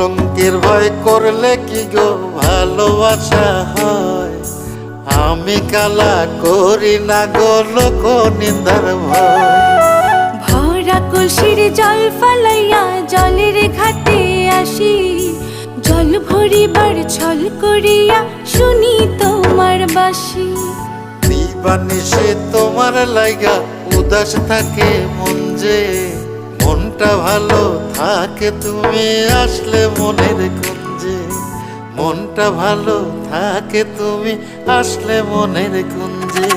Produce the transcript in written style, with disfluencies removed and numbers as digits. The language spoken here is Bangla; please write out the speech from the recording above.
কলঙ্কের ভয় করলে কি গো ভালোবাসা হয়? আমি কালা করি না গো লোক নিন্দার ভয়। ভরা কলসির জল ফালাইয়া জলের ঘাটে আসি, জল ভরিবার ছল করিয়া শুনি তোমার বাঁশি। দিবানিশে তোমার লাইগা উদাস থাকে মন যে, মনটা ভালো থাকে তুমি আসলে মনের কুঞ্জে। মনটা ভালো থাকে তুমি আসলে মনের কুঞ্জে।